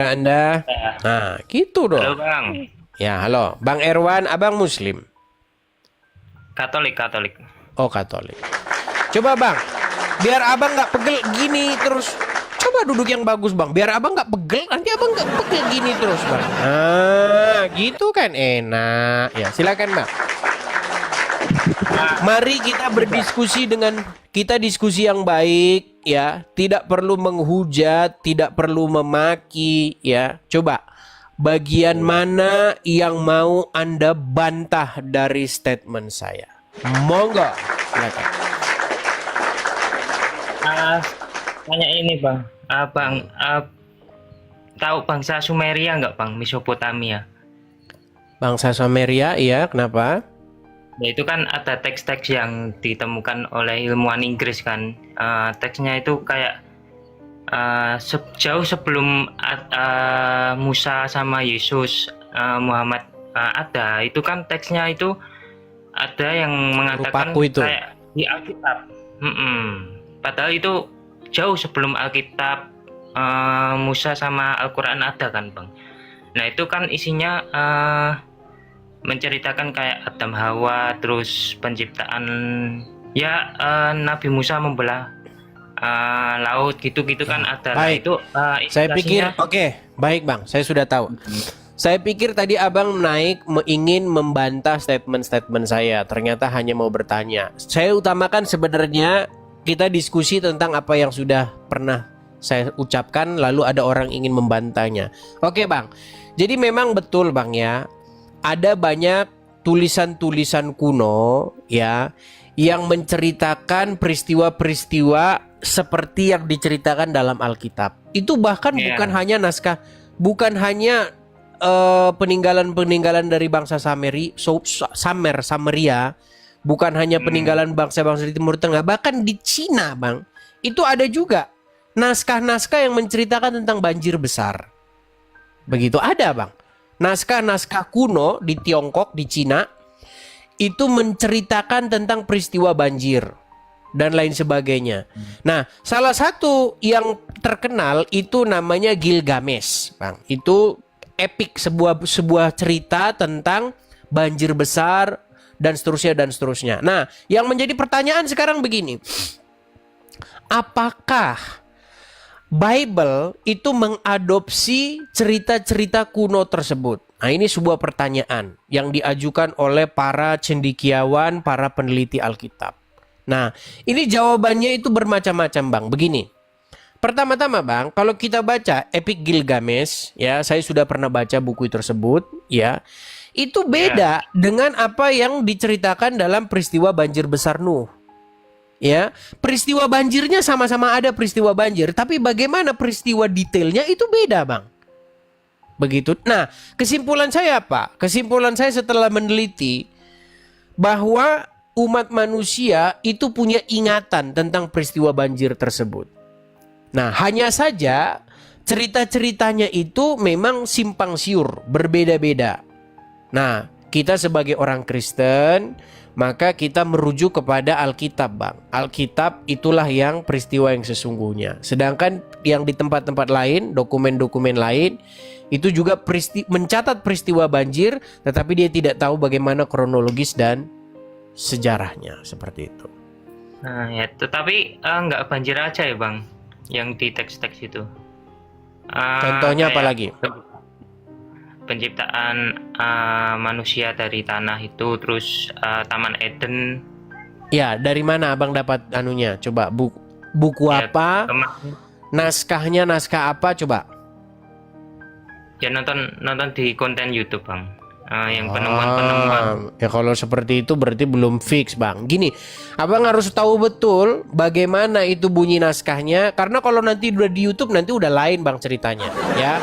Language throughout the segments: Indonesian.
Anda. Ya. Nah, gitu Halo dong. Bang, Ya, halo. Bang Erwan, abang Muslim. Katolik, Katolik. Oh, Katolik. Coba bang, biar abang nggak pegel gini terus. Coba duduk yang bagus bang, biar abang nggak pegel. Nanti abang nggak pegel gini terus bang. Nah, gitu kan enak. Ya, silakan bang. Mari kita berdiskusi dengan kita diskusi yang baik ya. Tidak perlu menghujat, tidak perlu memaki ya. Coba bagian mana yang mau Anda bantah dari statement saya? Monggo, silakan. Ah, Tanya ini Bang, tahu bangsa Sumeria nggak Bang, Mesopotamia? Bangsa Sumeria, iya, kenapa? Ya itu kan ada teks-teks yang ditemukan oleh ilmuwan Inggris kan. Teksnya itu kayak jauh sebelum Musa sama Yesus, Muhammad ada. Itu kan teksnya itu ada yang mengatakan Rupaku itu. kayak di Alkitab. Padahal itu jauh sebelum Alkitab, Musa sama Al-Quran ada kan Bang. Nah itu kan isinya menceritakan kayak Adam Hawa, terus penciptaan ya, Nabi Musa membelah laut gitu-gitu kan ada. Nah Baik. itu Saya pikir, indikasinya. oke, baik bang, saya sudah tahu. Saya pikir tadi abang naik ingin membantah statement-statement saya. Ternyata hanya mau bertanya. Saya utamakan sebenarnya kita diskusi tentang apa yang sudah pernah saya ucapkan. Lalu ada orang ingin membantahnya. Oke bang, jadi memang betul bang ya. Ada banyak tulisan-tulisan kuno ya yang menceritakan peristiwa-peristiwa seperti yang diceritakan dalam Alkitab. Itu bahkan Ya. bukan hanya naskah, bukan hanya peninggalan-peninggalan dari bangsa Samaria, bukan hanya peninggalan bangsa-bangsa di Timur Tengah, bahkan di Cina, Bang. Itu ada juga naskah-naskah yang menceritakan tentang banjir besar. Begitu ada, Bang. Naskah-naskah kuno di Tiongkok, di Cina, itu menceritakan tentang peristiwa banjir dan lain sebagainya. Nah, salah satu yang terkenal itu namanya Gilgamesh, Bang. Itu epic, sebuah cerita tentang banjir besar dan seterusnya dan seterusnya. Nah, yang menjadi pertanyaan sekarang begini. Apakah Bible itu mengadopsi cerita-cerita kuno tersebut? Nah, ini sebuah pertanyaan yang diajukan oleh para cendekiawan, para peneliti Alkitab. Nah, ini jawabannya itu bermacam-macam, Bang. Begini. Pertama-tama, Bang, kalau kita baca Epic Gilgamesh, ya, saya sudah pernah baca buku tersebut, ya. Itu beda dengan apa yang diceritakan dalam peristiwa banjir besar Nuh. Ya, peristiwa banjirnya sama-sama ada peristiwa banjir, tapi bagaimana peristiwa detailnya itu beda, Bang. Begitu. Nah, kesimpulan saya apa? Kesimpulan saya setelah meneliti bahwa umat manusia itu punya ingatan tentang peristiwa banjir tersebut. Nah, hanya saja cerita-ceritanya itu memang simpang siur, berbeda-beda. Nah, kita sebagai orang Kristen, maka kita merujuk kepada Alkitab, Bang. Alkitab itulah yang peristiwa yang sesungguhnya. Sedangkan yang di tempat-tempat lain, dokumen-dokumen lain, itu juga mencatat peristiwa banjir, tetapi dia tidak tahu bagaimana kronologis dan sejarahnya, seperti itu. Nah ya, tetapi nggak banjir aja ya Bang, yang di teks-teks itu. Contohnya apa Kayak lagi? penciptaan manusia dari tanah itu, terus Taman Eden. Ya, dari mana abang dapat anunya? Coba buku Ya, apa? Naskahnya naskah apa? Coba. ya nonton di konten YouTube Bang. Yang penemuan-penemuan. Ya kalau seperti itu berarti belum fix, Bang. Gini, abang harus tahu betul bagaimana itu bunyi naskahnya. Karena kalau nanti udah di YouTube nanti udah lain, Bang, ceritanya. Ya.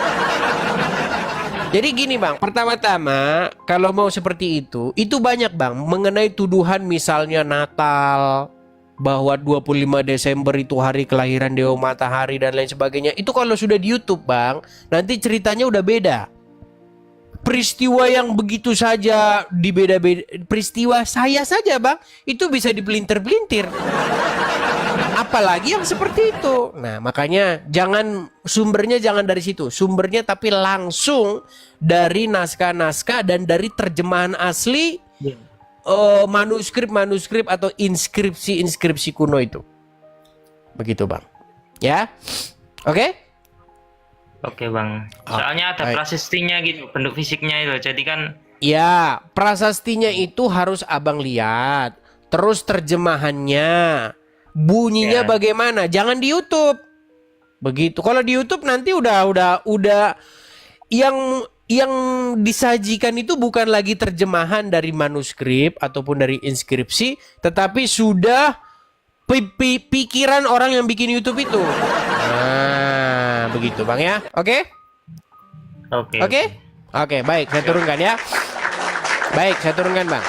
Jadi gini, Bang, pertama-tama kalau mau seperti itu banyak, Bang, mengenai tuduhan misalnya Natal, bahwa 25 Desember itu hari kelahiran Dewa Matahari dan lain sebagainya. Itu kalau sudah di YouTube, Bang, nanti ceritanya udah beda. Peristiwa yang begitu saja dibeda-beda, peristiwa saya saja, Bang, itu bisa dipelintir-pelintir. Apalagi yang seperti itu. Nah, makanya sumbernya jangan dari situ. Sumbernya tapi langsung dari naskah-naskah dan dari terjemahan asli manuskrip-manuskrip atau inskripsi-inskripsi kuno itu. Begitu, Bang. Ya. Oke? Oke bang, soalnya ada baik. prasastinya gitu, bentuk fisiknya itu, jadi kan Ya, prasastinya itu harus Abang lihat. Terus terjemahannya. Bunyinya ya. bagaimana? Jangan di YouTube. Begitu. Kalau di YouTube nanti udah yang disajikan itu bukan lagi terjemahan dari manuskrip ataupun dari inskripsi, tetapi sudah pikiran orang yang bikin YouTube itu. Nah, begitu Bang ya. Oke? Oke. Oke? Oke, baik, saya turunkan ya. Baik, saya turunkan Bang.